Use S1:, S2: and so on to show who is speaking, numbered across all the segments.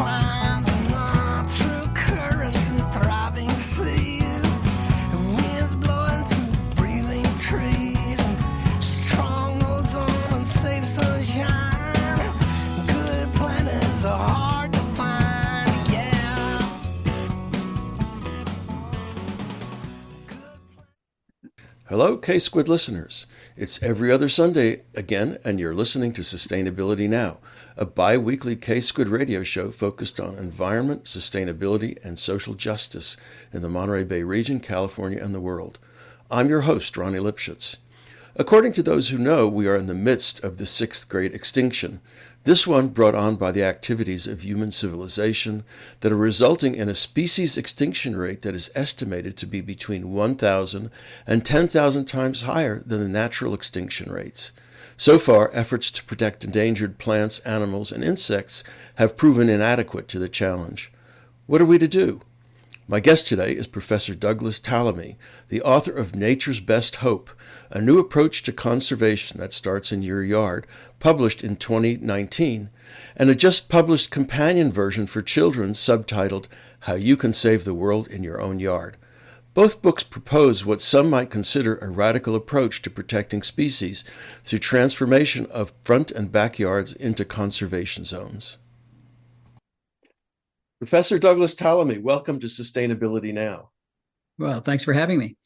S1: climbs and on through currents and throbbing seas. Winds blowing through breathing trees and strong ozone and safe sunshine. Good planets are hard to find, yeah.
S2: Hello, K-Squid listeners. It's every other Sunday again, and you're listening to Sustainability Now, a bi-weekly K-Squid radio show focused on environment, sustainability, and social justice in the Monterey Bay region, California, and the world. I'm your host, Ronnie Lipschitz. According to those who know, we are in the midst of the Sixth Great Extinction, this one brought on by the activities of human civilization that are resulting in a species extinction rate that is estimated to be between 1,000 and 10,000 times higher than the natural extinction rates. So far, efforts to protect endangered plants, animals, and insects have proven inadequate to the challenge. What are we to do? My guest today is Professor Douglas Tallamy, the author of Nature's Best Hope, a new approach to conservation that starts in your yard, published in 2019, and a just-published companion version for children subtitled How You Can Save the World in Your Own Yard. Both books propose what some might consider a radical approach to protecting species through transformation of front and backyards into conservation zones. Professor Douglas Tallamy, welcome to Sustainability Now.
S3: Well, thanks for having me.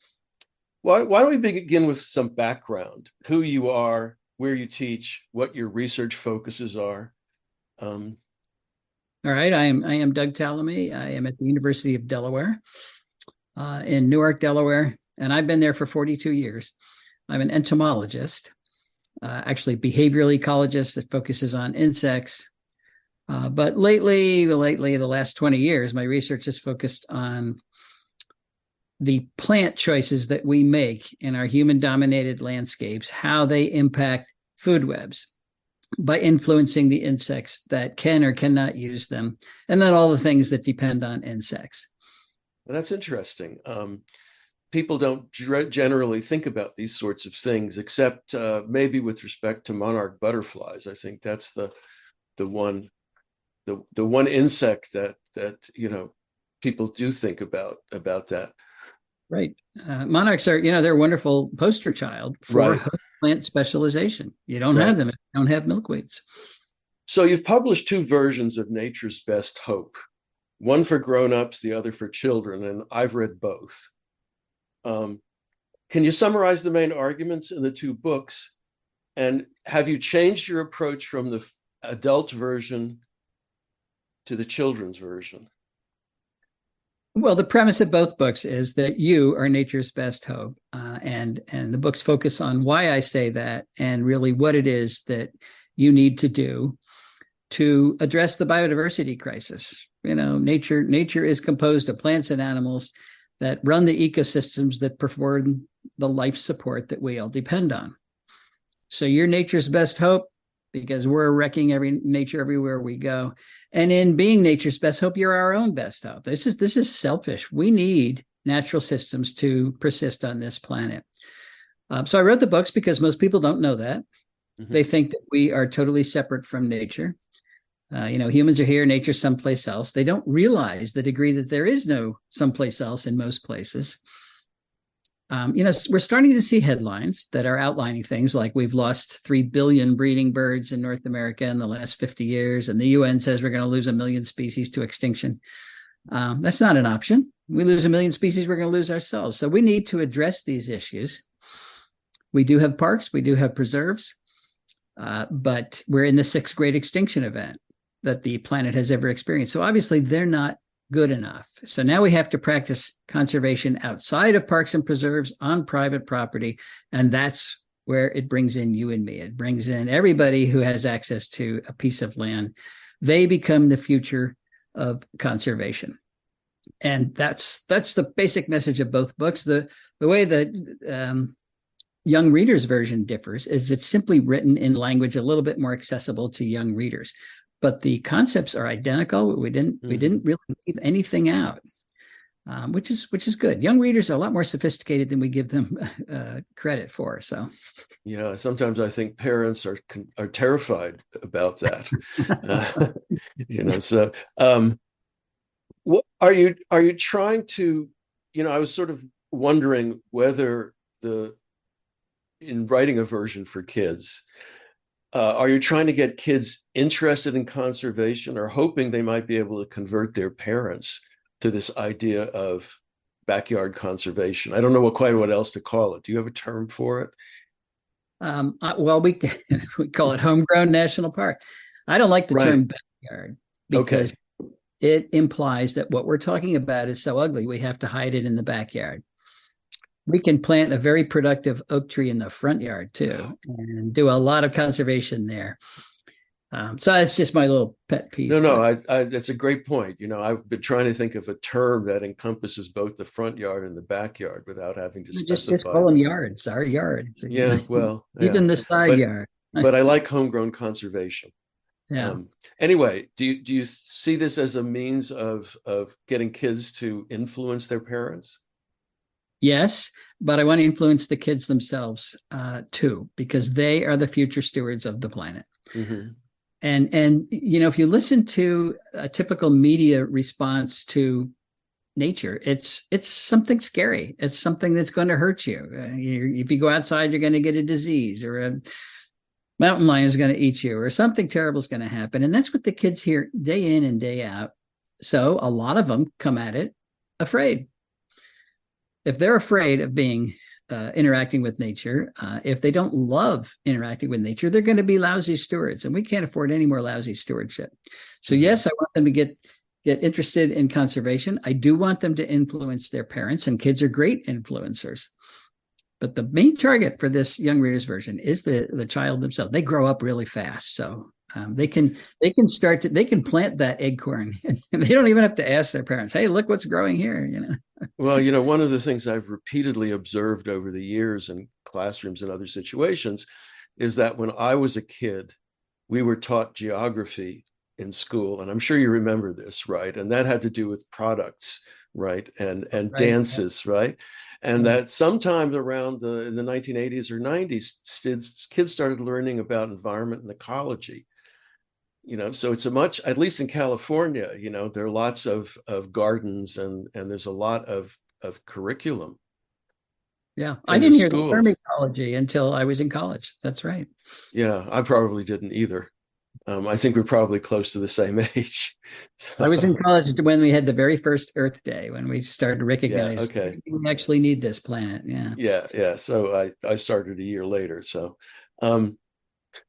S2: Why don't we begin with some background, who you are, where you teach, what your research focuses are.
S3: All right, I am Doug Tallamy. I am at the University of Delaware in Newark, Delaware, and I've been there for 42 years. I'm an entomologist, actually behavioral ecologist that focuses on insects. But lately, the last 20 years, my research has focused on the plant choices that we make in our human-dominated landscapes, how they impact food webs by influencing the insects that can or cannot use them, and then all the things that depend on insects.
S2: Well, that's interesting. People don't generally think about these sorts of things, except maybe with respect to monarch butterflies. I think that's the one insect that people do think about that.
S3: Right. Monarchs are, they're a wonderful poster child for
S2: Right.
S3: host plant specialization. You don't
S2: Right.
S3: have them if you don't have milkweeds.
S2: So you've published two versions of Nature's Best Hope, one for grown-ups, the other for children, and I've read both. Can you summarize the main arguments in the two books? And have you changed your approach from the adult version to the children's version?
S3: Well, the premise of both books is that you are nature's best hope. And the books focus on why I say that and really what it is that you need to do to address the biodiversity crisis. Nature is composed of plants and animals that run the ecosystems that perform the life support that we all depend on. So you're nature's best hope because we're wrecking nature everywhere we go. And in being nature's best hope, you're our own best hope. This is selfish. We need natural systems to persist on this planet. So I wrote the books because most people don't know that. Mm-hmm. They think that we are totally separate from nature. Humans are here, nature's someplace else. They don't realize the degree that there is no someplace else in most places. We're starting to see headlines that are outlining things like we've lost 3 billion breeding birds in North America in the last 50 years, and the UN says we're going to lose 1 million species to extinction. That's not an option. We lose 1 million species, we're going to lose ourselves. So we need to address these issues. We do have parks, we do have preserves, but we're in the Sixth Great Extinction event that the planet has ever experienced. So obviously they're not good enough. So now we have to practice conservation outside of parks and preserves on private property. And that's where it brings in you and me. It brings in everybody who has access to a piece of land. They become the future of conservation. And that's the basic message of both books. The way that young readers version differs is it's simply written in language a little bit more accessible to young readers. But the concepts are identical. We didn't really leave anything out. which is good. Young readers are a lot more sophisticated than we give them credit for. So,
S2: Yeah, sometimes I think parents are terrified about that. So what are you trying to, I was sort of wondering whether the in writing a version for kids, are you trying to get kids interested in conservation or hoping they might be able to convert their parents to this idea of backyard conservation? I don't know quite what else to call it. Do you have a term for it?
S3: Well, we we call it homegrown national park. I don't like the
S2: Right.
S3: term backyard because
S2: Okay.
S3: it implies that what we're talking about is so ugly we have to hide it in the backyard. We can plant a very productive oak tree in the front yard too, and do a lot of conservation there. So that's just my little pet
S2: No,
S3: peeve.
S2: no,
S3: But
S2: that's a great point. I've been trying to think of a term that encompasses both the front yard and the backyard without having to
S3: just
S2: specify.
S3: call them yards, our yards,
S2: Yeah, well, yeah,
S3: even the side
S2: but
S3: yard.
S2: but I like homegrown conservation.
S3: Yeah.
S2: Anyway, do you see this as a means of getting kids to influence their parents?
S3: Yes, but I want to influence the kids themselves too, because they are the future stewards of the planet.
S2: Hmm.
S3: And if you listen to a typical media response to nature, it's something scary. It's something that's going to hurt you. If you go outside, you're going to get a disease, or a mountain lion is going to eat you, or something terrible is going to happen. And that's what the kids hear day in and day out. So a lot of them come at it afraid. If they're afraid of being interacting with nature, if they don't love interacting with nature, they're going to be lousy stewards, and we can't afford any more lousy stewardship. So yes, I want them to get interested in conservation. I do want them to influence their parents, and kids are great influencers. But the main target for this young readers version is the child themselves. They grow up really fast, so they can plant that acorn, and they don't even have to ask their parents, "Hey, look what's growing here."
S2: Well, one of the things I've repeatedly observed over the years in classrooms and other situations is that when I was a kid, we were taught geography in school, and I'm sure you remember this, right? And that had to do with products, right? And
S3: Right.
S2: dances, right? And
S3: Yeah.
S2: that sometime around in the 1980s or 90s, kids started learning about environment and ecology. So it's at least in California, there are lots of gardens and there's a lot of curriculum
S3: Yeah, I
S2: in the
S3: didn't hear the term
S2: schools.
S3: ecology until I was in college. That's right.
S2: Yeah, I probably didn't either. I think we're probably close to the same age.
S3: I was in
S2: So
S3: college when we had the very first Earth Day, when we started to
S2: yeah,
S3: recognize
S2: okay.
S3: we actually need this planet. Yeah.
S2: Yeah, yeah. So I started a year later. Um,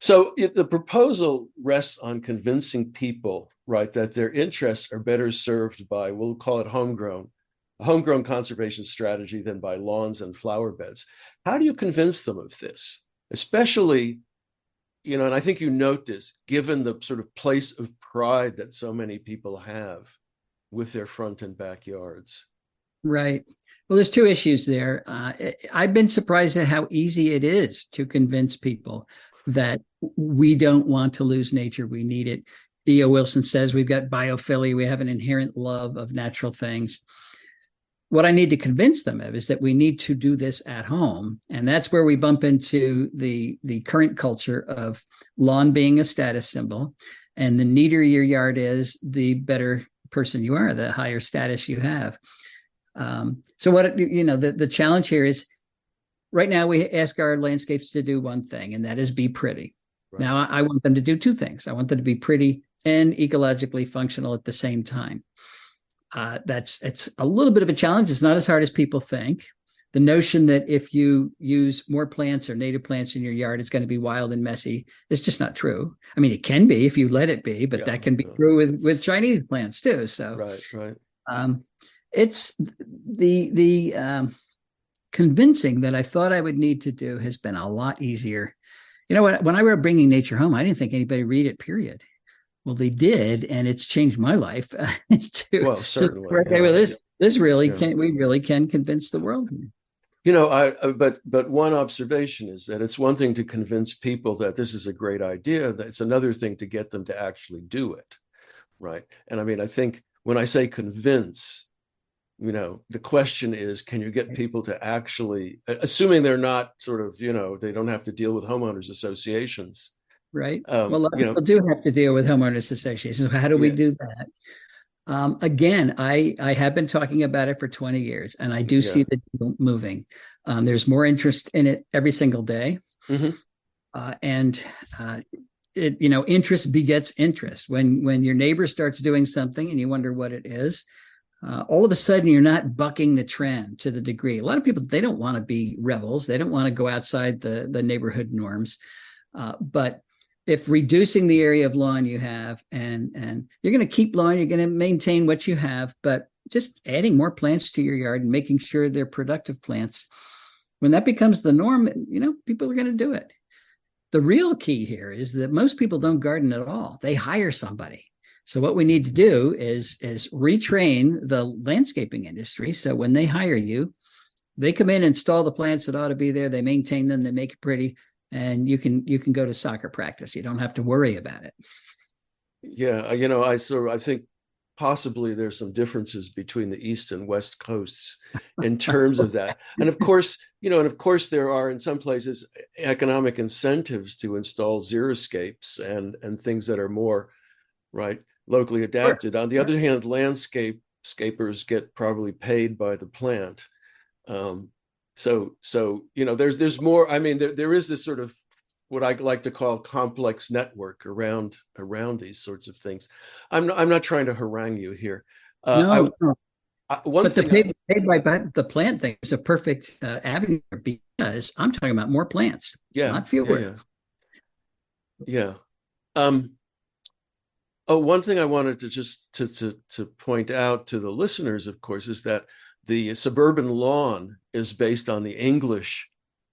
S2: the proposal rests on convincing people, right, that their interests are better served by, we'll call it a homegrown conservation strategy than by lawns and flower beds. How do you convince them of this? Especially, and I think you note this, given the sort of place of pride that so many people have with their front and backyards.
S3: Right. Well, there's two issues there. I've been surprised at how easy it is to convince people that we don't want to lose nature. We need it. E.O. Wilson says we've got biophilia. We have an inherent love of natural things. What I need to convince them of is that we need to do this at home. And that's where we bump into the current culture of lawn being a status symbol. And the neater your yard is, the better person you are, the higher status you have. So what, the challenge here is, right now we ask our landscapes to do one thing, and that is be pretty.
S2: Right.
S3: Now I want them to do two things. I want them to be pretty and ecologically functional at the same time. It's a little bit of a challenge. It's not as hard as people think. The notion that if you use more plants or native plants in your yard, it's going to be wild and messy is just not true. I mean, it can be if you let it be, but that can be true with Chinese plants too. So
S2: right.
S3: It's the convincing that I thought I would need to do has been a lot easier. When I were bringing nature home, I didn't think anybody read it, period. Well, they did, and it's changed my life.
S2: Well, certainly.
S3: Okay, well, this really can, we really can convince the world.
S2: But one observation is that it's one thing to convince people that this is a great idea. It's another thing to get them to actually do it, right? And I mean, I think when I say convince, the question is, can you get people to actually, assuming they're not sort of, they don't have to deal with homeowners associations.
S3: Right. Well, a lot of people do have to deal with homeowners associations. So how do we do that? Again, I have been talking about it for 20 years, and I do see the deal moving. There's more interest in it every single day. And interest begets interest. When your neighbor starts doing something and you wonder what it is, all of a sudden you're not bucking the trend to the degree. A lot of people, they don't want to be rebels. They don't want to go outside the neighborhood norms. But if reducing the area of lawn you have, and you're going to keep lawn, you're going to maintain what you have, but just adding more plants to your yard and making sure they're productive plants, when that becomes the norm, people are going to do it. The real key here is that most people don't garden at all. They hire somebody. So what we need to do is retrain the landscaping industry. So when they hire you, they come in, install the plants that ought to be there, they maintain them, they make it pretty, and you can go to soccer practice. You don't have to worry about it.
S2: Yeah, I think possibly there's some differences between the East and West coasts in terms of that. And of course, there are in some places economic incentives to install xeriscapes and things that are more locally adapted. On the other hand, landscapers get probably paid by the plant. So there's more. I mean, there is this sort of what I like to call complex network around these sorts of things. I'm not trying to harangue you here.
S3: No. But the paid by the plant thing is a perfect avenue, because I'm talking about more plants, not fewer.
S2: Yeah. One thing I wanted to just to point out to the listeners, of course, is that the suburban lawn is based on the English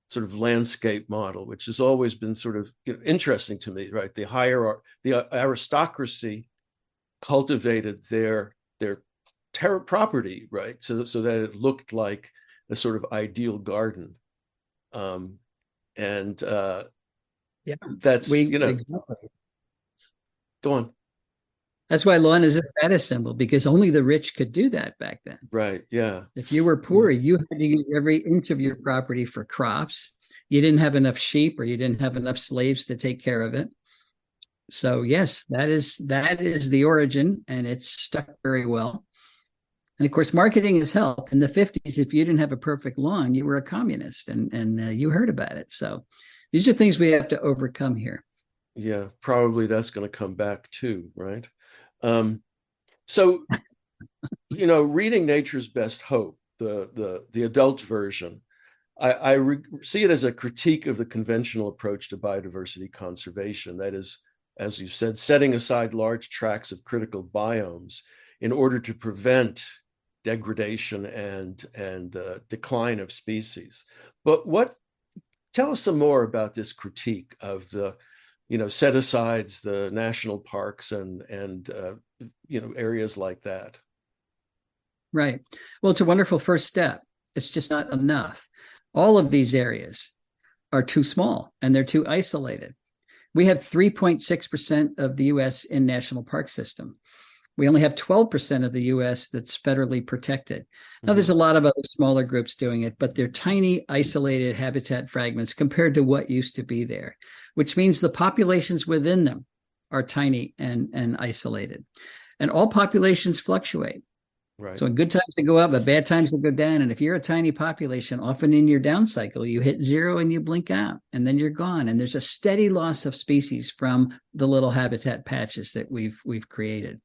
S2: sort of landscape model, which has always been sort of interesting to me, right? The aristocracy cultivated their property, right? So that it looked like a sort of ideal garden. That's,
S3: exactly.
S2: Go on.
S3: That's why lawn is a status symbol, because only the rich could do that back then.
S2: Right. Yeah.
S3: If you were poor, you had to use every inch of your property for crops. You didn't have enough sheep, or you didn't have enough slaves to take care of it. So yes, that is the origin, and it's stuck very well. And of course, marketing has helped. In the 50s, if you didn't have a perfect lawn, you were a communist, and you heard about it. So these are things we have to overcome here.
S2: Yeah, probably that's going to come back too, right? So, reading Nature's Best Hope, the adult version, I see it as a critique of the conventional approach to biodiversity conservation. That is, as you said, setting aside large tracts of critical biomes in order to prevent degradation and decline of species. But tell us some more about this critique of the set asides, the national parks and areas like that.
S3: Right. Well, it's a wonderful first step. It's just not enough. All of these areas are too small, and they're too isolated. We have 3.6% of the U.S. in national park system. We only have 12% of the U.S. that's federally protected. Now, there's a lot of other smaller groups doing it, but they're tiny, isolated habitat fragments compared to what used to be there, which means the populations within them are tiny and isolated. And all populations fluctuate.
S2: Right.
S3: So in good times they go up, but bad times they go down. And if you're a tiny population, often in your down cycle, you hit zero and you blink out, and then you're gone. And there's a steady loss of species from the little habitat patches that we've created.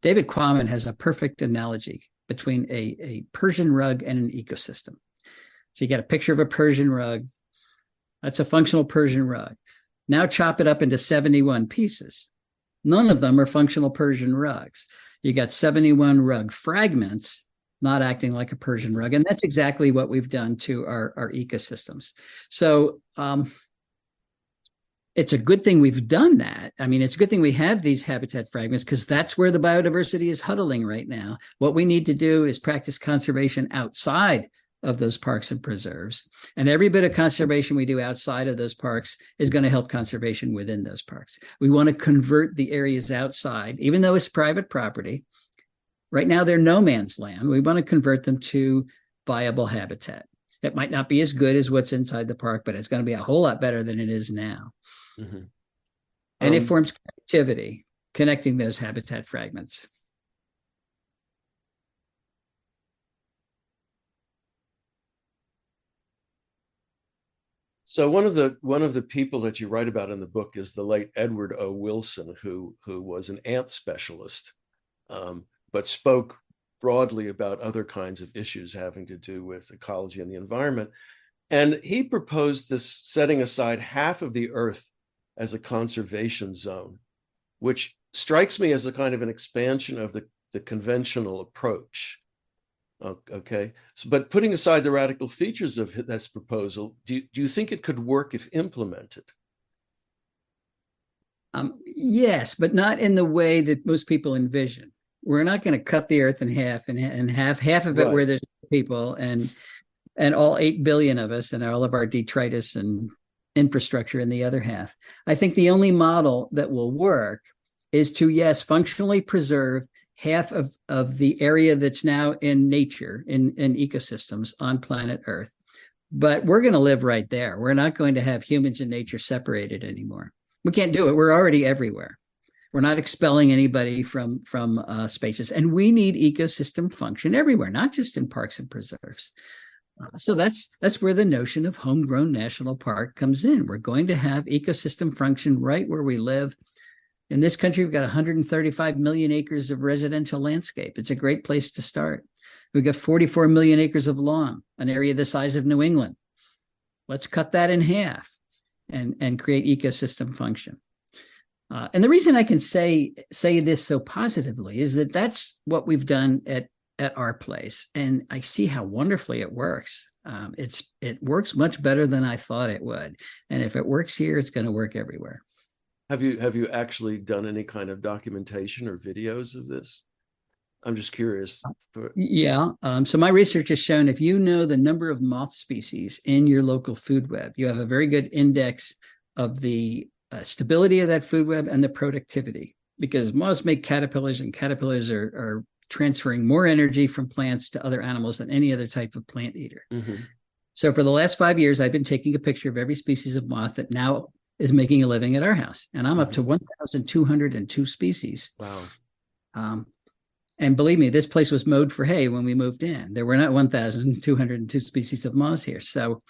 S3: David Quammen has a perfect analogy between a Persian rug and an ecosystem. So you got a picture of a Persian rug. That's a functional Persian rug. Now chop it up into 71 pieces. None of them are functional Persian rugs. You got 71 rug fragments not acting like a Persian rug. And that's exactly what we've done to our ecosystems. So it's a good thing we've done that. I mean, it's a good thing we have these habitat fragments, because that's where the biodiversity is huddling right now. What we need to do is practice conservation outside of those parks and preserves. And every bit of conservation we do outside of those parks is going to help conservation within those parks. We want to convert the areas outside, even though it's private property, Right now, they're no man's land. We want to convert them to viable habitat. It might not be as good as what's inside the park, but it's going to be a whole lot better than it is now.
S2: Mm-hmm.
S3: And it forms connectivity, connecting those habitat fragments.
S2: So one of the people that you write about in the book is the late Edward O. Wilson, who was an ant specialist, but spoke broadly about other kinds of issues having to do with ecology and the environment. And he proposed this setting aside half of the Earth as a conservation zone, which strikes me as a kind of an expansion of the conventional approach. Okay, but putting aside the radical features of this proposal, do you think it could work if implemented?
S3: Yes, but not in the way that most people envision. We're not going to cut the Earth in half and have half of it
S2: Right.
S3: where there's people and all 8 billion of us and all of our detritus and infrastructure in the other half. I think the only model that will work is to, yes, functionally preserve half of the area that's now in nature, in ecosystems on planet Earth. But we're going to live right there. We're not going to have humans and nature separated anymore. We can't do it. We're already everywhere. We're not expelling anybody from spaces. And we need ecosystem function everywhere, not just in parks and preserves. So that's where the notion of homegrown national park comes in. We're going to have ecosystem function right where we live. In this country, we've got 135 million acres of residential landscape. It's a great place to start. We've got 44 million acres of lawn, an area the size of New England. Let's cut that in half and create ecosystem function. And the reason I can say this so positively is that that's what we've done at our place. And I see how wonderfully it works. It works much better than I thought it would. And if it works here, it's going to work everywhere.
S2: Have you actually done any kind of documentation or videos of this? I'm just curious.
S3: Yeah. So my research has shown if you know the number of moth species in your local food web, you have a very good index of the stability of that food web and the productivity, because moths make caterpillars, and caterpillars are transferring more energy from plants to other animals than any other type of plant eater. Mm-hmm. So for the last 5 years, I've been taking a picture of every species of moth that now is making a living at our house. And I'm up to 1,202 species.
S2: Wow.
S3: And believe me, this place was mowed for hay when we moved in. There were not 1,202 species of moths here. So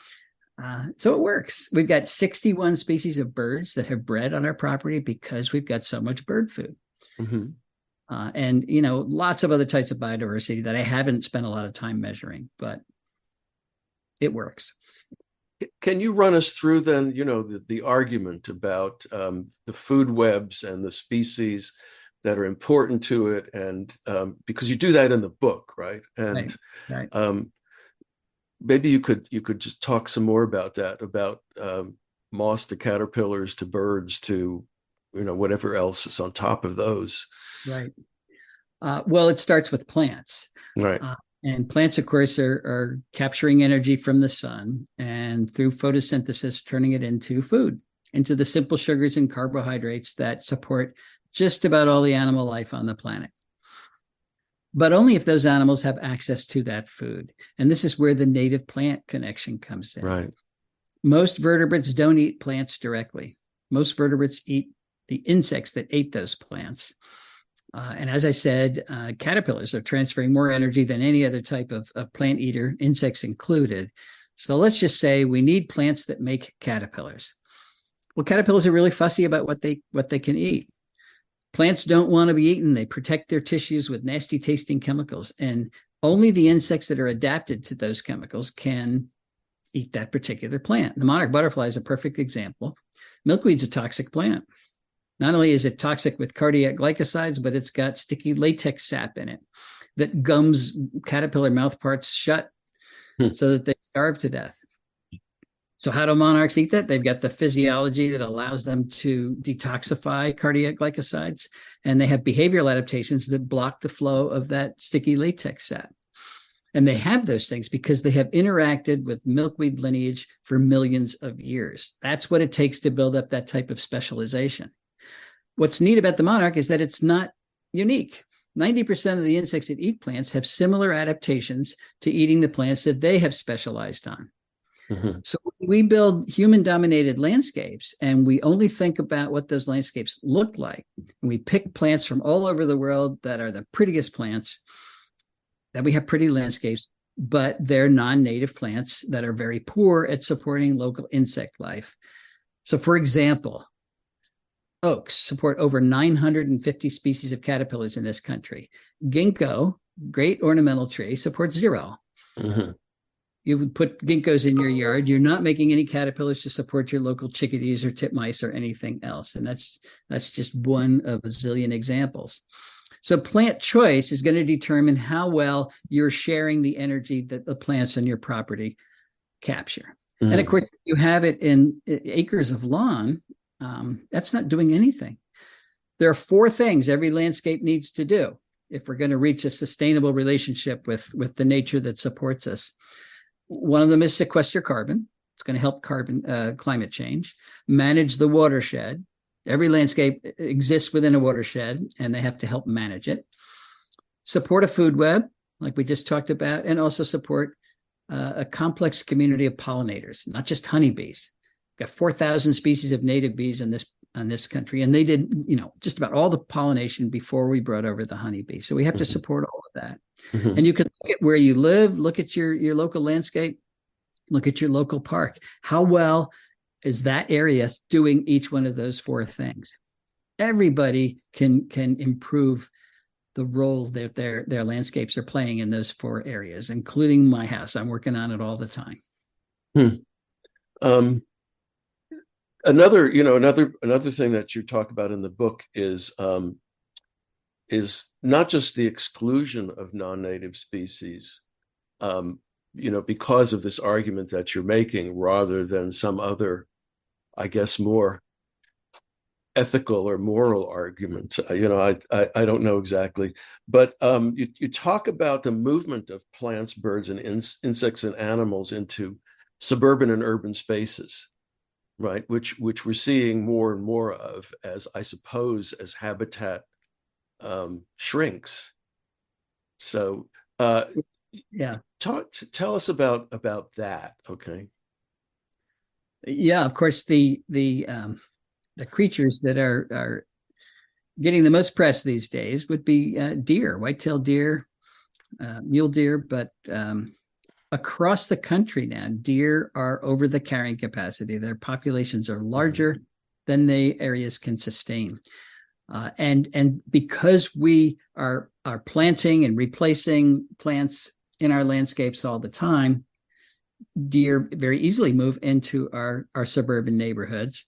S3: it works. We've got 61 species of birds that have bred on our property because we've got so much bird food. Mm-hmm. And, lots of other types of biodiversity that I haven't spent a lot of time measuring, but it works.
S2: Can you run us through then, the argument about the food webs and the species that are important to it, and because you do that in the book, right? And right. Maybe you could just talk some more about that, about moths to caterpillars to birds to whatever else is on top of those.
S3: Right. Well, it starts with plants.
S2: Right.
S3: And plants, of course, are capturing energy from the sun and through photosynthesis, turning it into food, into the simple sugars and carbohydrates that support just about all the animal life on the planet. But only if those animals have access to that food. And this is where the native plant connection comes in.
S2: Right.
S3: Most vertebrates don't eat plants directly. Most vertebrates eat the insects that ate those plants. And as I said, caterpillars are transferring more energy than any other type of plant eater, insects included. So let's just say we need plants that make caterpillars. Well, caterpillars are really fussy about what they can eat. Plants don't want to be eaten. They protect their tissues with nasty tasting chemicals. And only the insects that are adapted to those chemicals can eat that particular plant. The monarch butterfly is a perfect example. Milkweed's a toxic plant. Not only is it toxic with cardiac glycosides, but it's got sticky latex sap in it that gums caterpillar mouthparts shut so that they starve to death. So how do monarchs eat that? They've got the physiology that allows them to detoxify cardiac glycosides, and they have behavioral adaptations that block the flow of that sticky latex sap. And they have those things because they have interacted with milkweed lineage for millions of years. That's what it takes to build up that type of specialization. What's neat about the monarch is that it's not unique. 90% of the insects that eat plants have similar adaptations to eating the plants that they have specialized on. Mm-hmm. So we build human-dominated landscapes, and we only think about what those landscapes look like. And we pick plants from all over the world that are the prettiest plants, that we have pretty landscapes, but they're non-native plants that are very poor at supporting local insect life. So, for example, oaks support over 950 species of caterpillars in this country. Ginkgo, great ornamental tree, supports 0. Mm-hmm. You would put ginkgos in your yard, you're not making any caterpillars to support your local chickadees or titmice or anything else. And that's just one of a zillion examples. So plant choice is going to determine how well you're sharing the energy that the plants on your property capture. Mm. And of course, if you have it in acres of lawn, that's not doing anything. There are 4 things every landscape needs to do if we're going to reach a sustainable relationship with the nature that supports us. One of them is sequester carbon. It's going to help climate change. Manage the watershed. Every landscape exists within a watershed, and they have to help manage it. Support a food web, like we just talked about, and also support a complex community of pollinators, not just honeybees. We've got 4,000 species of native bees in this country, and they did, just about all the pollination before we brought over the honeybee. So we have to support all of that. Mm-hmm. And you can look at where you live, look at your local landscape, look at your local park. How well is that area doing each one of those 4 things? Everybody can improve the role that their landscapes are playing in those 4 areas, including my house. I'm working on it all the time.
S2: Another thing that you talk about in the book is not just the exclusion of non-native species, because of this argument that you're making, rather than some other, I guess, more ethical or moral argument. I don't know exactly, but you talk about the movement of plants, birds, and insects and animals into suburban and urban spaces, right? Which we're seeing more and more of, as I suppose, as habitat shrinks. So tell us about that. Okay.
S3: Yeah, of course, the creatures that are getting the most press these days would be deer, white-tailed deer, mule deer, but across the country now, deer are over the carrying capacity. Their populations are larger than the areas can sustain. And because we are planting and replacing plants in our landscapes all the time, deer very easily move into our suburban neighborhoods.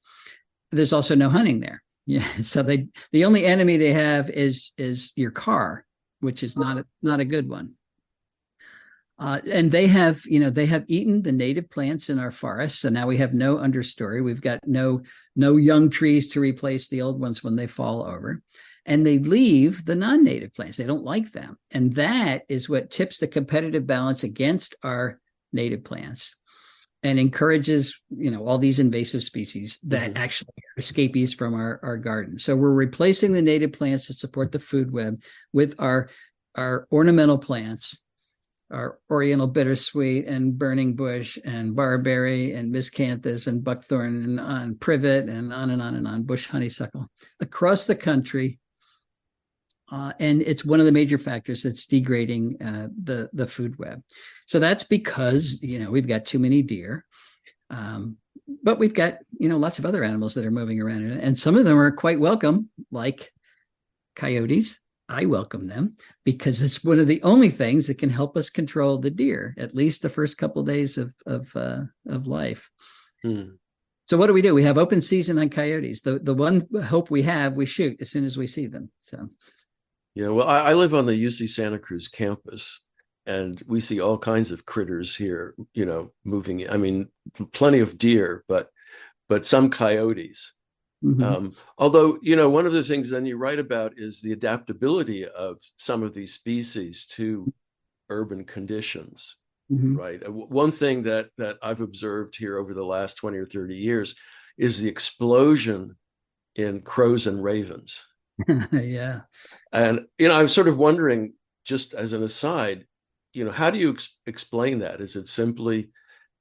S3: There's also no hunting there. Yeah, so the only enemy they have is your car, which is not a good one. And they have eaten the native plants in our forests. So now we have no understory. We've got no young trees to replace the old ones when they fall over. And they leave the non-native plants. They don't like them. And that is what tips the competitive balance against our native plants and encourages, all these invasive species that actually are escapees from our garden. So we're replacing the native plants that support the food web with our ornamental plants, our oriental bittersweet and burning bush and barberry and miscanthus and buckthorn and on privet and on, bush honeysuckle across the country. And it's one of the major factors that's degrading the food web. So that's because, we've got too many deer, but we've got, lots of other animals that are moving around. And some of them are quite welcome, like coyotes. I welcome them because it's one of the only things that can help us control the deer, at least the first couple of days of life. So what do? We have open season on coyotes. The one hope we have, we shoot as soon as we see them. So.
S2: Yeah, well, I live on the UC Santa Cruz campus, and we see all kinds of critters here, moving. I mean, plenty of deer, but some coyotes. Although, one of the things then you write about is the adaptability of some of these species to urban conditions, right? One thing that I've observed here over the last 20 or 30 years is the explosion in crows and ravens.
S3: Yeah.
S2: And, I was sort of wondering, just as an aside, how do you explain that? Is it simply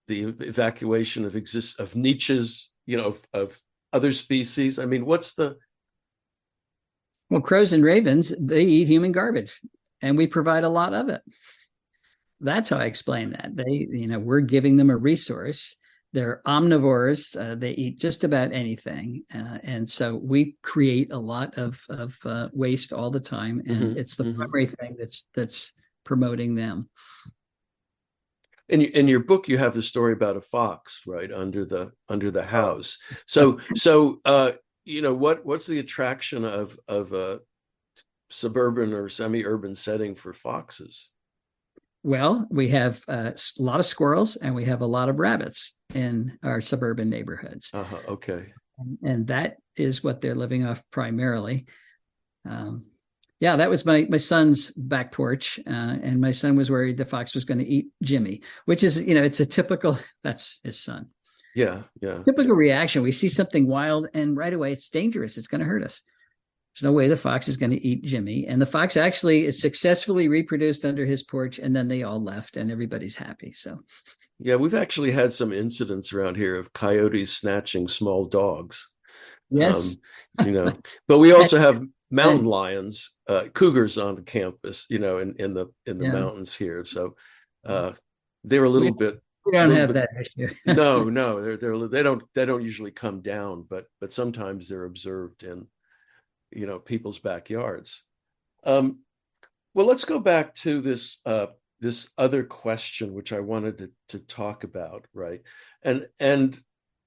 S2: the evacuation of niches, of other species? I mean, what's the...
S3: Well, crows and ravens, they eat human garbage, and we provide a lot of it. That's how I explain that. We're giving them a resource. They're omnivores. They eat just about anything. And so we create a lot of waste all the time. And it's the primary thing that's promoting them.
S2: In your book, you have the story about a fox, right, under the house. So what's the attraction of a suburban or semi-urban setting for foxes?
S3: Well, we have a lot of squirrels and we have a lot of rabbits in our suburban neighborhoods.
S2: Okay.
S3: And that is what they're living off primarily. Yeah, that was my son's back porch, and my son was worried the fox was going to eat Jimmy, which is, it's a typical, that's his son.
S2: Yeah.
S3: Typical reaction. We see something wild and right away it's dangerous. It's going to hurt us. There's no way the fox is going to eat Jimmy. And the fox actually is successfully reproduced under his porch, and then they all left and everybody's happy. So,
S2: yeah, we've actually had some incidents around here of coyotes snatching small dogs.
S3: Yes.
S2: But we also have mountain lions, cougars on the campus, in the mountains here. So they're a little bit.
S3: We don't have that issue.
S2: No, they don't usually come down, but sometimes they're observed in, people's backyards. Well, let's go back to this other question, which I wanted to talk about, right? And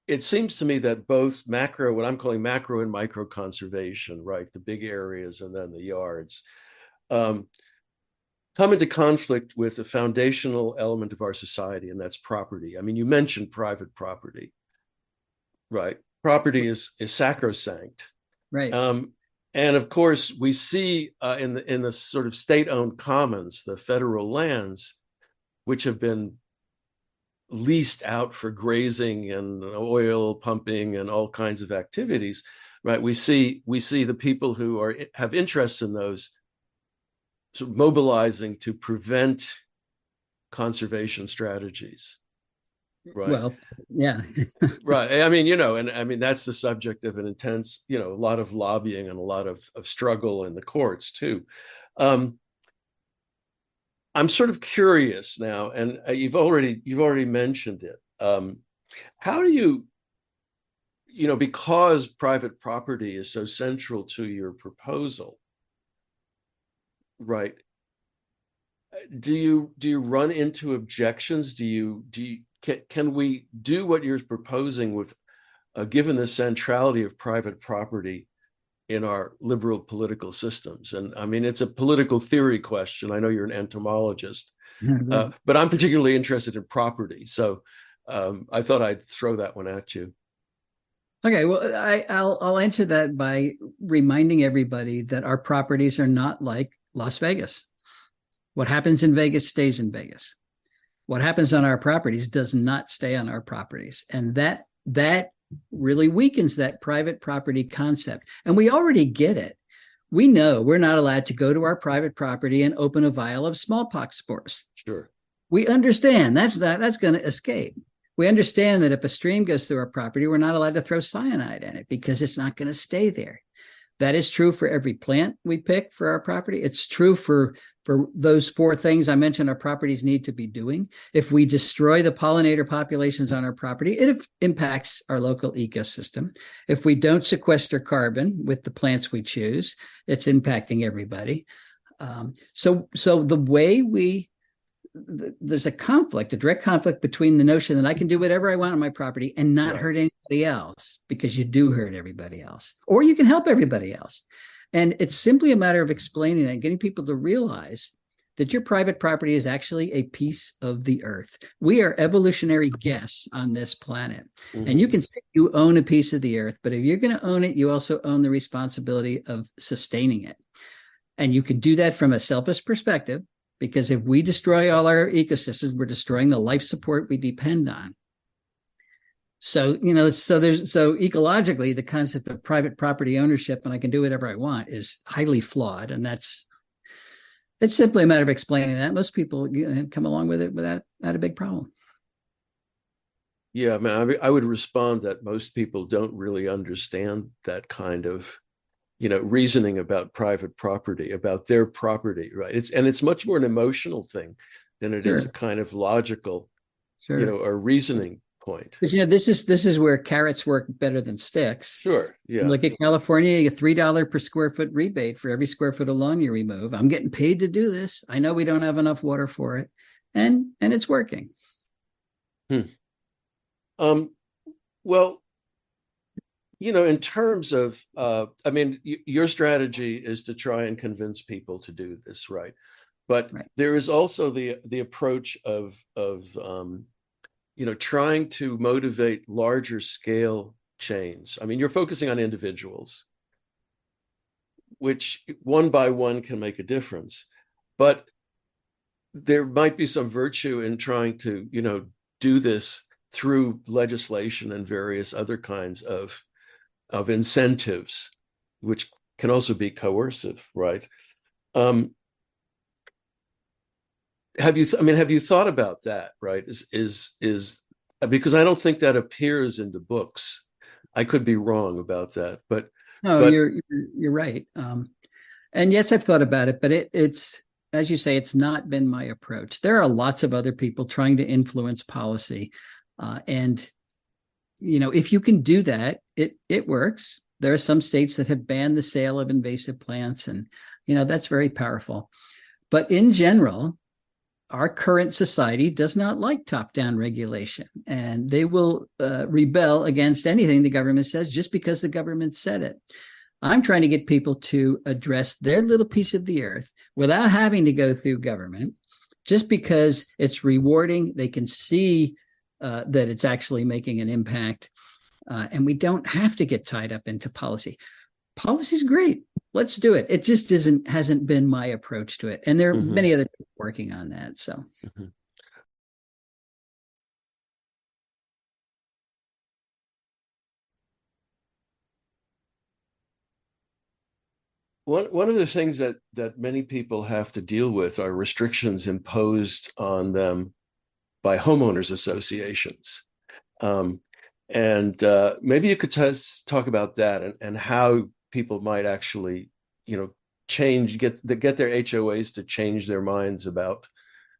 S2: it seems to me that both what I'm calling macro and micro conservation, right, the big areas and then the yards, come into conflict with a foundational element of our society, and that's property. I mean, you mentioned private property, right? Property is sacrosanct,
S3: right?
S2: And of course, we see in the sort of state-owned commons, the federal lands, which have been leased out for grazing and oil pumping and all kinds of activities, right? We see the people who have interests in those sort of mobilizing to prevent conservation strategies. Right.
S3: Well, yeah.
S2: Right. I mean, that's the subject of an intense, a lot of lobbying and a lot of struggle in the courts too. I'm sort of curious now, and you've already mentioned it. How do you, because private property is so central to your proposal, right? Do you run into objections? Can we do what you're proposing with, given the centrality of private property in our liberal political systems? And I mean, it's a political theory question. I know you're an entomologist, but I'm particularly interested in property. So I thought I'd throw that one at you.
S3: Okay, well, I'll answer that by reminding everybody that our properties are not like Las Vegas. What happens in Vegas stays in Vegas. What happens on our properties does not stay on our properties. And that really weakens that private property concept. And we already get it. We know we're not allowed to go to our private property and open a vial of smallpox spores.
S2: Sure.
S3: We understand that's going to escape. We understand that if a stream goes through our property, we're not allowed to throw cyanide in it because it's not going to stay there. That is true for every plant we pick for our property. It's true for those four things I mentioned our properties need to be doing. If we destroy the pollinator populations on our property, it impacts our local ecosystem. If we don't sequester carbon with the plants we choose, it's impacting everybody. So the way there's a direct conflict between the notion that I can do whatever I want on my property and not hurt anybody else, because you do hurt everybody else, or you can help everybody else. And it's simply a matter of explaining that and getting people to realize that your private property is actually a piece of the earth. We are evolutionary guests on this planet. Mm-hmm. And you can say you own a piece of the earth, but if you're going to own it, you also own the responsibility of sustaining it. And you can do that from a selfish perspective, because if we destroy all our ecosystems, we're destroying the life support we depend on. So, so ecologically, the concept of private property ownership and I can do whatever I want is highly flawed. And it's simply a matter of explaining that. Most people come along with it without a big problem.
S2: Yeah, I would respond that most people don't really understand that kind of, reasoning about private property, about their property, right? It's much more an emotional thing than it is a
S3: Sure.
S2: kind of logical,
S3: Sure.
S2: a reasoning point.
S3: Because this is where carrots work better than sticks.
S2: Sure. Yeah.
S3: Look at California, you get $3 per square foot rebate for every square foot of lawn you remove. I'm getting paid to do this. I know we don't have enough water for it, and it's working.
S2: Um, well, in terms of, your strategy is to try and convince people to do this, right? But
S3: Right.
S2: there is also the approach of trying to motivate larger scale change. I mean, you're focusing on individuals, which one by one can make a difference, but there might be some virtue in trying to, do this through legislation and various other kinds of incentives, which can also be coercive, right? Have you thought about that, right? Is because I don't think that appears in the books. I could be wrong about that, but
S3: No,
S2: but
S3: you're right. And yes, I've thought about it, but it's as you say, it's not been my approach. There are lots of other people trying to influence policy, and if you can do that, it works. There are some states that have banned the sale of invasive plants, and that's very powerful. But in general, our current society does not like top-down regulation, and they will rebel against anything the government says just because the government said it. I'm trying to get people to address their little piece of the earth without having to go through government, just because it's rewarding. They can see that it's actually making an impact, and we don't have to get tied up into policy. Policy's great. Let's do it. It just hasn't been my approach to it. And there are many other people working on that. So.
S2: Mm-hmm. One of the things that many people have to deal with are restrictions imposed on them by homeowners associations. And maybe you could talk about that and how people might actually, get their HOAs to change their minds about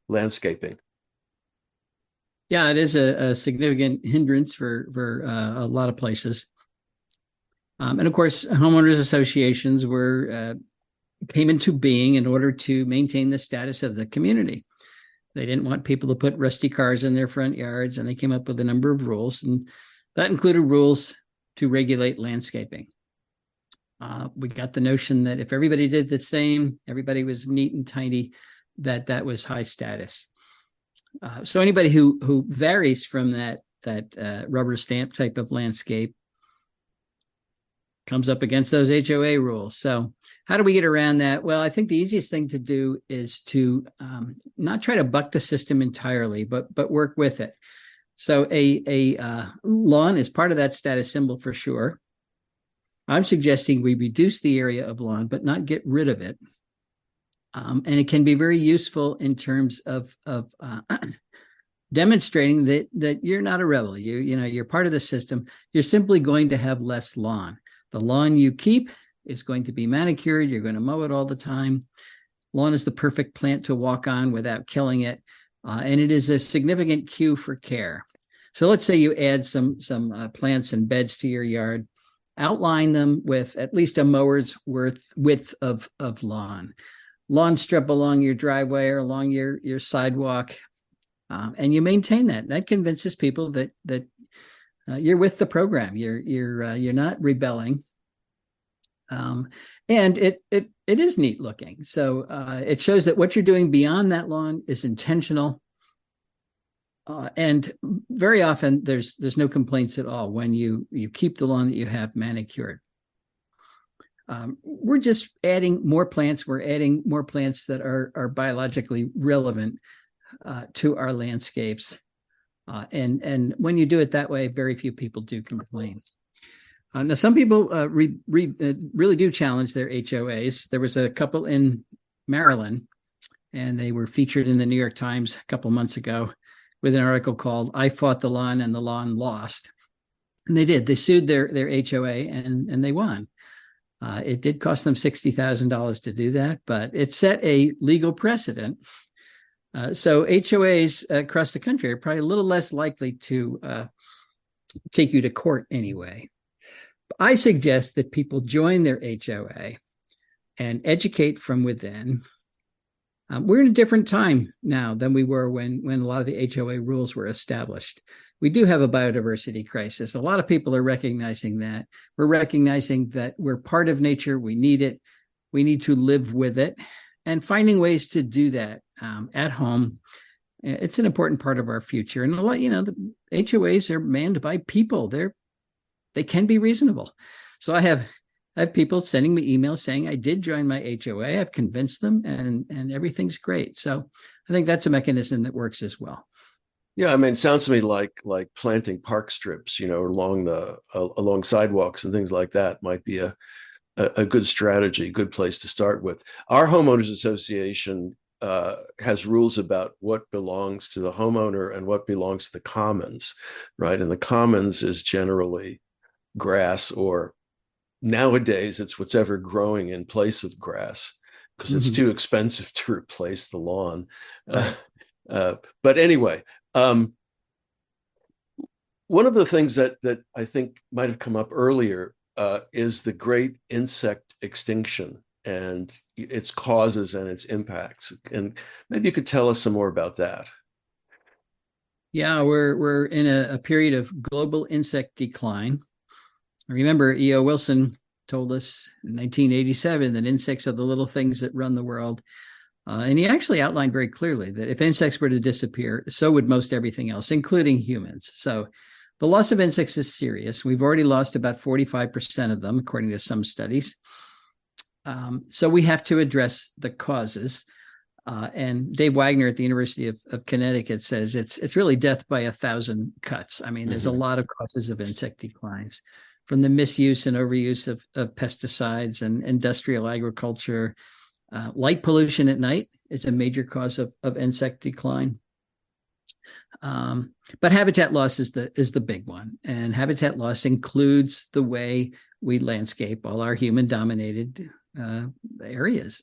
S2: landscaping.
S3: Yeah, it is a significant hindrance for a lot of places. And of course, homeowners associations came into being in order to maintain the status of the community. They didn't want people to put rusty cars in their front yards, and they came up with a number of rules, and that included rules to regulate landscaping. We got the notion that if everybody did the same, everybody was neat and tidy, that was high status. So anybody who varies from that rubber stamp type of landscape comes up against those HOA rules. So how do we get around that? Well, I think the easiest thing to do is to not try to buck the system entirely, but work with it. So a lawn is part of that status symbol for sure. I'm suggesting we reduce the area of lawn, but not get rid of it. And it can be very useful in terms of demonstrating that you're not a rebel. You're part of the system. You're simply going to have less lawn. The lawn you keep is going to be manicured. You're going to mow it all the time. Lawn is the perfect plant to walk on without killing it. And it is a significant cue for care. So let's say you add some plants and beds to your yard, outline them with at least a mower's width of lawn. Lawn strip along your driveway or along your sidewalk, and you maintain that. That convinces people that you're with the program. You're not rebelling, and it is neat looking. So it shows that what you're doing beyond that lawn is intentional. And very often there's no complaints at all when you keep the lawn that you have manicured. We're just adding more plants. We're adding more plants that are biologically relevant to our landscapes. And when you do it that way, very few people do complain. Now, some people really do challenge their HOAs. There was a couple in Maryland, and they were featured in the New York Times a couple months ago with an article called "I Fought the Lawn and the Lawn Lost." And they did. They sued their HOA and they won. It did cost them $60,000 to do that, but it set a legal precedent. So HOAs across the country are probably a little less likely to take you to court anyway. I suggest that people join their HOA and educate from within. We're in a different time now than we were when a lot of the HOA rules were established. We do have a biodiversity crisis. A lot of people are recognizing that. We're recognizing that we're part of nature. We need it. We need to live with it, and finding ways to do that at home. It's an important part of our future. And a lot, the HOAs are manned by people. They can be reasonable. So I have people sending me emails saying, I did join my HOA. I've convinced them and everything's great. So I think that's a mechanism that works as well.
S2: Yeah, I mean, it sounds to me like planting park strips, along sidewalks and things like that might be a good strategy, good place to start with. Our homeowners association has rules about what belongs to the homeowner and what belongs to the commons, right? And the commons is generally grass, or nowadays it's what's ever growing in place of grass, because it's too expensive to replace the lawn. But anyway, one of the things that I think might have come up earlier is the Great Insect Extinction and its causes and its impacts. And maybe you could tell us some more about that.
S3: Yeah, we're in a period of global insect decline. I remember E.O. Wilson told us in 1987 that insects are the little things that run the world. And he actually outlined very clearly that if insects were to disappear, so would most everything else, including humans. So the loss of insects is serious. We've already lost about 45% of them, according to some studies. So we have to address the causes. And Dave Wagner at the University of Connecticut says it's really death by 1,000 cuts. I mean, there's a lot of causes of insect declines, from the misuse and overuse of pesticides and industrial agriculture. Light pollution at night is a major cause of insect decline. But habitat loss is the big one. And habitat loss includes the way we landscape all our human-dominated areas.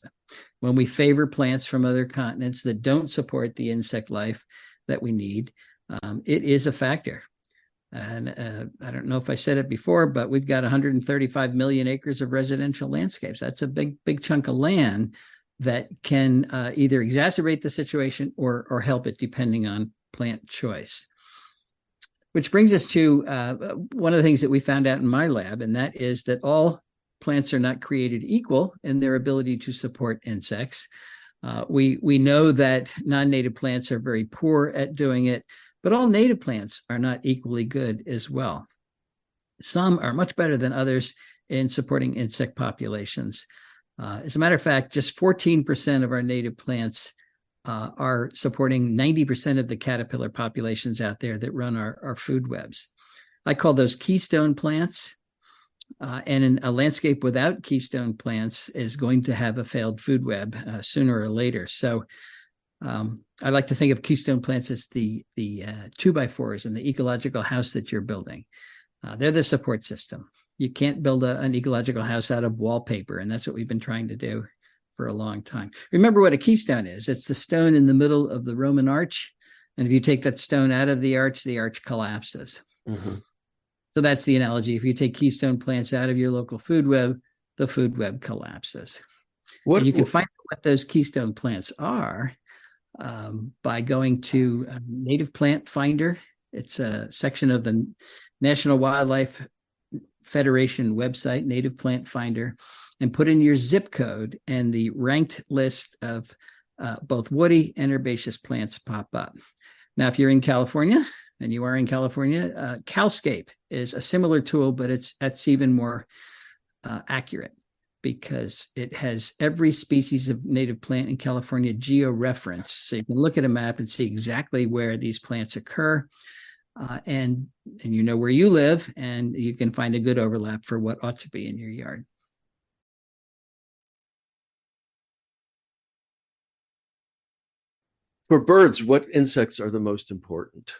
S3: When we favor plants from other continents that don't support the insect life that we need, it is a factor. And I don't know if I said it before, but we've got 135 million acres of residential landscapes. That's a big chunk of land that can either exacerbate the situation or help it, depending on plant choice. Which brings us to one of the things that we found out in my lab, and that is that all plants are not created equal in their ability to support insects. We know that non-native plants are very poor at doing it, but all native plants are not equally good as well. Some are much better than others in supporting insect populations. As a matter of fact, just 14% of our native plants are supporting 90% of the caterpillar populations out there that run our food webs. I call those keystone plants. And in a landscape without keystone plants is going to have a failed food web sooner or later. So I like to think of keystone plants as the 2x4s in the ecological house that you're building. They're the support system. You can't build an ecological house out of wallpaper, and that's what we've been trying to do for a long time. Remember what a keystone is. It's the stone in the middle of the Roman arch, and if you take that stone out of the arch collapses. So that's the analogy. If you take keystone plants out of your local food web, the food web collapses. And you can find out what those keystone plants are by going to Native Plant Finder. It's a section of the National Wildlife Federation website, Native Plant Finder, and put in your zip code, and the ranked list of both woody and herbaceous plants pop up. Now, if you're in California, and you are in California, Calscape is a similar tool, but it's even more accurate. because it has every species of native plant in California geo-referenced. So you can look at a map and see exactly where these plants occur. And you know where you live, and you can find a good overlap for what ought to be in your yard.
S2: For birds, what insects are the most important?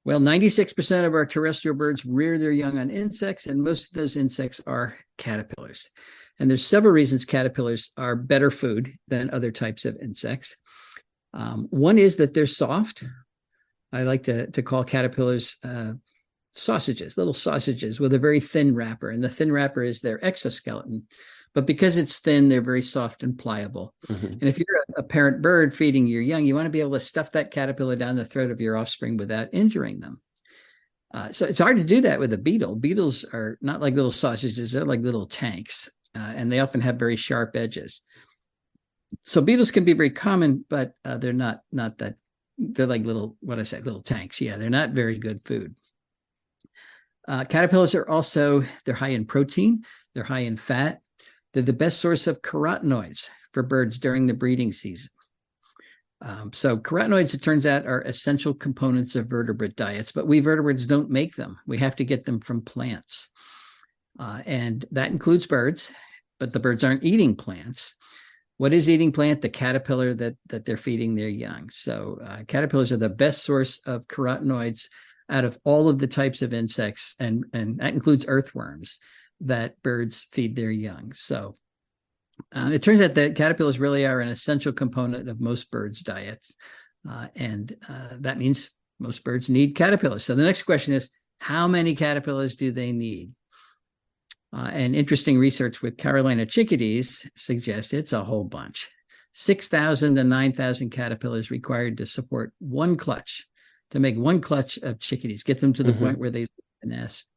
S3: Well, 96% of our terrestrial birds rear their young on insects, and most of those insects are caterpillars. And there's several reasons caterpillars are better food than other types of insects. One is that they're soft. I like to call caterpillars sausages, little sausages with a very thin wrapper. And the thin wrapper is their exoskeleton. But because it's thin, they're very soft and pliable. Mm-hmm. And if you're a parent bird feeding your young, you want to be able to stuff that caterpillar down the throat of your offspring without injuring them. So it's hard to do that with a beetle. Beetles are not like little sausages, they're like little tanks, and they often have very sharp edges. So beetles can be very common, but they're not that, they're like little tanks. Yeah, they're not very good food. Caterpillars are also, they're high in protein, they're high in fat. They're the best source of carotenoids for birds during the breeding season. So carotenoids, it turns out, are essential components of vertebrate diets, but we vertebrates don't make them. We have to get them from plants. And that includes birds, but the birds aren't eating plants. What is eating plant? The caterpillar that they're feeding their young. So caterpillars are the best source of carotenoids out of all of the types of insects, and that includes earthworms that birds feed their young. So it turns out that caterpillars really are an essential component of most birds' diets. And that means most birds need caterpillars. So the next question is, how many caterpillars do they need? And interesting research with Carolina chickadees suggests it's a whole bunch. 6,000 to 9,000 caterpillars required to support one clutch, to make one clutch of chickadees, get them to the point where they leave the nest.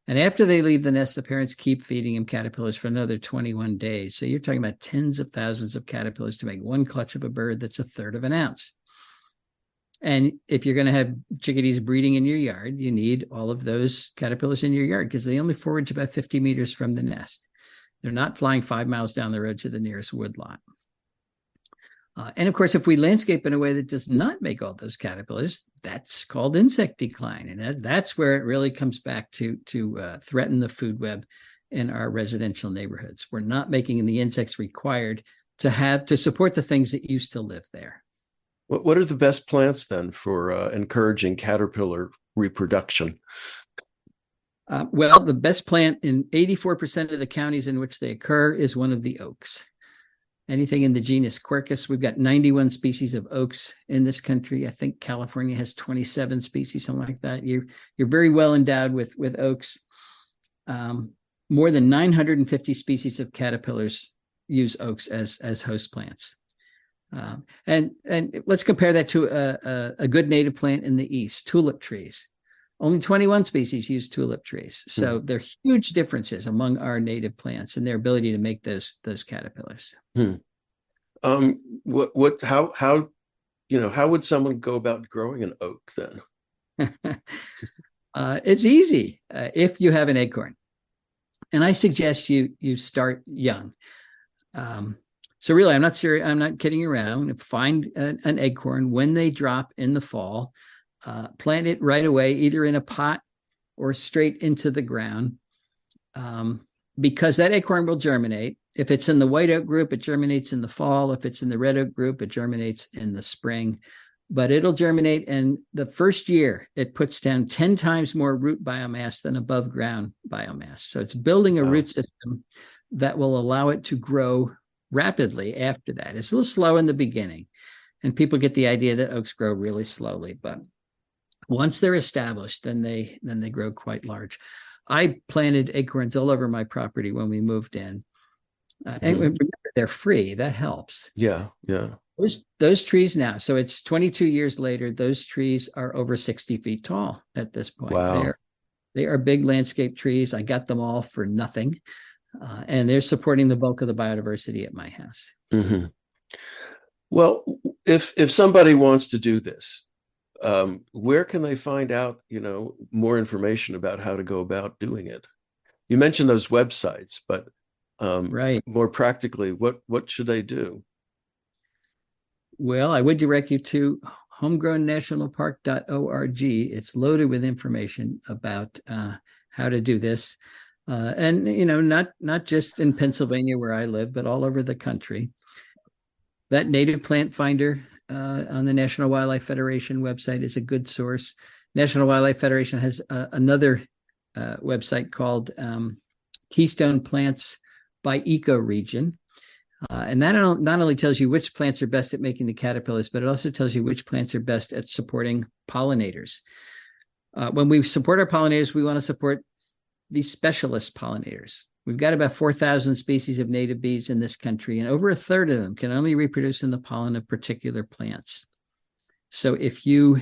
S3: And after they leave the nest, the parents keep feeding them caterpillars for another 21 days. So you're talking about tens of thousands of caterpillars to make one clutch of a bird that's a third of an ounce. And if you're going to have chickadees breeding in your yard, you need all of those caterpillars in your yard because they only forage about 50 meters from the nest. They're not flying 5 miles down the road to the nearest woodlot. And of course, if we landscape in a way that does not make all those caterpillars, that's called insect decline. And that's where it really comes back to threaten the food web in our residential neighborhoods. We're not making the insects required to support the things that used to live there.
S2: What are the best plants then for encouraging caterpillar reproduction?
S3: Well, the best plant in 84% of the counties in which they occur is one of the oaks. Anything in the genus Quercus. We've got 91 species of oaks in this country. I think California has 27 species, something like that. You're very well endowed with oaks. More than 950 species of caterpillars use oaks as host plants. And let's compare that to a good native plant in the East, tulip trees. Only 21 species use tulip trees. So there are huge differences among our native plants and their ability to make those caterpillars.
S2: How would someone go about growing an oak then?
S3: It's easy if you have an acorn. And I suggest you start young. So really, I'm not kidding around. Find an acorn when they drop in the fall. Plant it right away, either in a pot or straight into the ground, because that acorn will germinate. If it's in the white oak group, it germinates in the fall. If it's in the red oak group, it germinates in the spring. But it'll germinate, and the first year, it puts down 10 times more root biomass than above ground biomass. So it's building a root system that will allow it to grow rapidly after that. It's a little slow in the beginning, and people get the idea that oaks grow really slowly, but once they're established, then they grow quite large. I planted acorns all over my property when we moved in. And remember, they're free. That helps.
S2: Yeah.
S3: Those trees now, so it's 22 years later, those trees are over 60 feet tall at this point.
S2: Wow.
S3: They are big landscape trees. I got them all for nothing. And they're supporting the bulk of the biodiversity at my house.
S2: Mm-hmm. Well, if somebody wants to do this, where can they find out, more information about how to go about doing it? You mentioned those websites, but
S3: Right.
S2: more practically, what should they do?
S3: Well, I would direct you to homegrownnationalpark.org. It's loaded with information about how to do this. And not just in Pennsylvania where I live, but all over the country. That native plant finder on the National Wildlife Federation website is a good source. National Wildlife Federation has another website called Keystone Plants by Ecoregion. And that not only tells you which plants are best at making the caterpillars, but it also tells you which plants are best at supporting pollinators. When we support our pollinators, we want to support these specialist pollinators. We've got about 4,000 species of native bees in this country, and over a third of them can only reproduce in the pollen of particular plants. So if you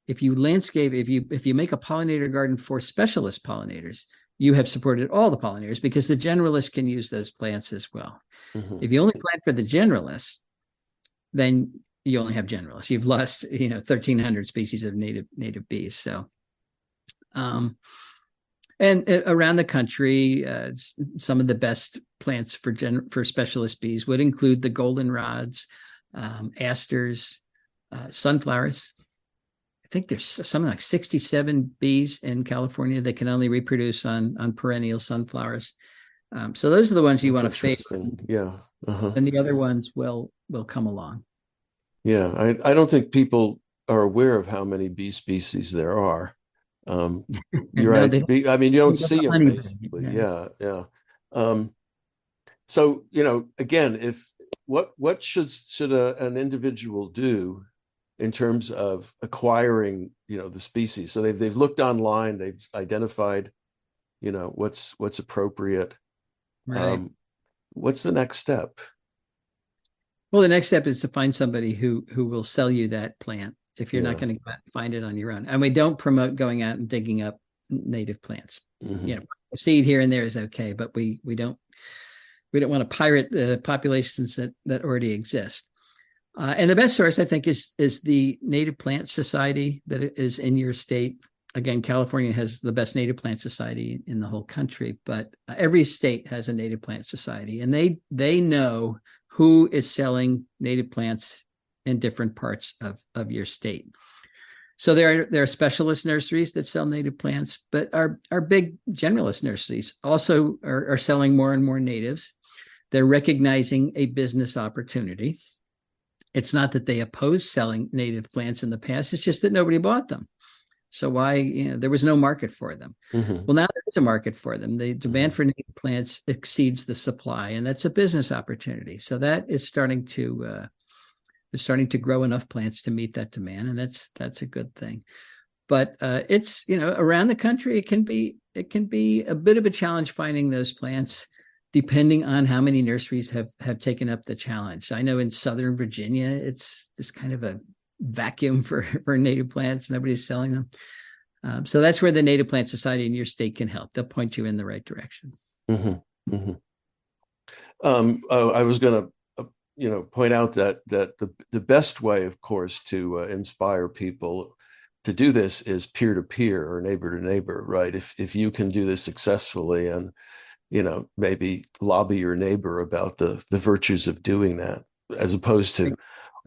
S3: landscape, if you make a pollinator garden for specialist pollinators, you have supported all the pollinators because the generalists can use those plants as well. Mm-hmm. If you only plant for the generalists, then you only have generalists. You've lost 1,300 species of native bees. So, and around the country, some of the best plants for specialist bees would include the goldenrods, asters, sunflowers. I think there's something like 67 bees in California that can only reproduce on perennial sunflowers. So those are the ones you want to face.
S2: Yeah. Uh-huh.
S3: And the other ones will come along.
S2: Yeah. I don't think people are aware of how many bee species there are. You're right. I mean, you don't see them basically. Yeah. So, again, what should an individual do in terms of acquiring, the species? So they've looked online, they've identified, what's appropriate.
S3: Right.
S2: What's the next step?
S3: Well, the next step is to find somebody who will sell you that plant if you're not going to find it on your own. And we don't promote going out and digging up native plants. Mm-hmm. A seed here and there is okay, but we don't want to pirate the populations that already exist. And the best source, I think, is the Native Plant Society that is in your state. Again, California has the best native plant society in the whole country, but every state has a native plant society, and they know who is selling native plants in different parts of your state. So there are specialist nurseries that sell native plants, but our big generalist nurseries also are selling more and more natives. They're recognizing a business opportunity. It's not that they oppose selling native plants in the past, it's just that nobody bought them. So why, there was no market for them. Mm-hmm. Well, now there is a market for them. The demand for native plants exceeds the supply, and that's a business opportunity. So that is starting to, they're starting to grow enough plants to meet that demand, and that's a good thing. But it's, around the country, it can be a bit of a challenge finding those plants, depending on how many nurseries have taken up the challenge. I know in Southern Virginia, there's kind of a vacuum for native plants. Nobody's selling them. So that's where the Native Plant Society in your state can help. They'll point you in the right direction.
S2: Mm-hmm. Mm-hmm. I was going to, point out that the best way, of course, to inspire people to do this is peer-to-peer or neighbor-to-neighbor, right? If you can do this successfully and, maybe lobby your neighbor about the virtues of doing that, as opposed to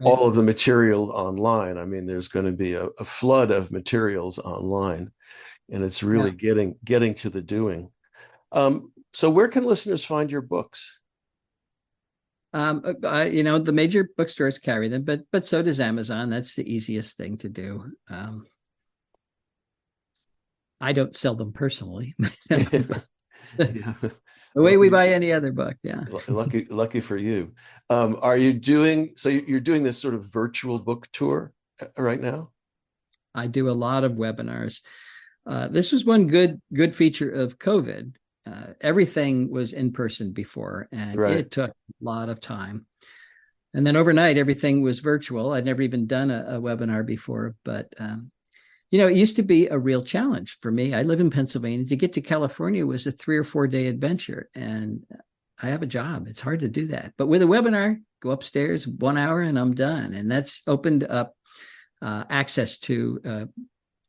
S2: all of the material online. I mean, there's going to be a flood of materials online, and it's really getting to the doing. So where can listeners find your books?
S3: The major bookstores carry them, but so does Amazon. That's the easiest thing to do. I don't sell them personally. The way we buy any other book. Yeah.
S2: Lucky for you. Are you doing, so you're doing this sort of virtual book tour right now?
S3: I do a lot of webinars. This was one good feature of COVID. Everything was in person before, and it took a lot of time. And then overnight, everything was virtual. I'd never even done a webinar before, but it used to be a real challenge for me. I live in Pennsylvania. To get to California was a 3 or 4 day adventure, and I have a job. It's hard to do that. But with a webinar, go upstairs, 1 hour, and I'm done. And that's opened up access to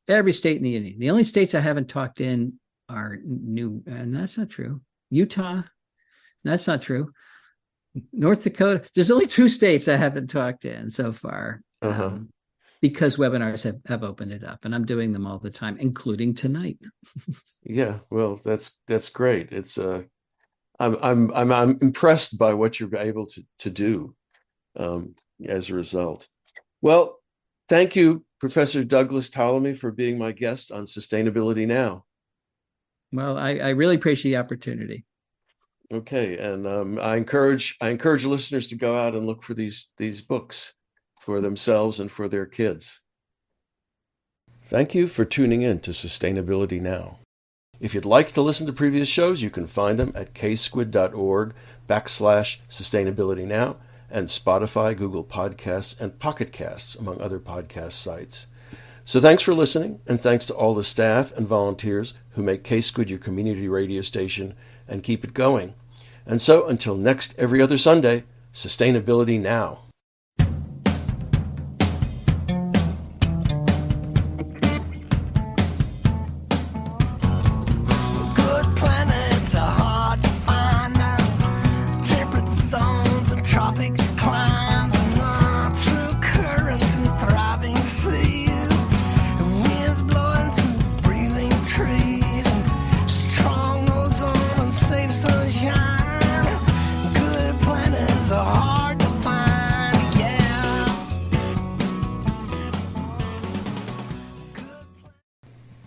S3: every state in the union. The only states I haven't talked in are new, and that's not true. Utah, that's not true. North Dakota, there's only 2 states I haven't talked in so far. Because webinars have opened it up, and I'm doing them all the time, including tonight.
S2: Yeah, well, that's great. It's I'm impressed by what you're able to do as a result. Well, thank you, Professor Douglas Tallamy, for being my guest on Sustainability Now.
S3: Well, I really appreciate the opportunity.
S2: Okay, and I encourage listeners to go out and look for these books for themselves and for their kids. Thank you for tuning in to Sustainability Now. If you'd like to listen to previous shows, you can find them at ksquid.org/sustainability now and Spotify, Google Podcasts, and Pocket Casts, among other podcast sites. So thanks for listening, and thanks to all the staff and volunteers who make K-Squid your community radio station and keep it going. And so until next every other Sunday, Sustainability Now.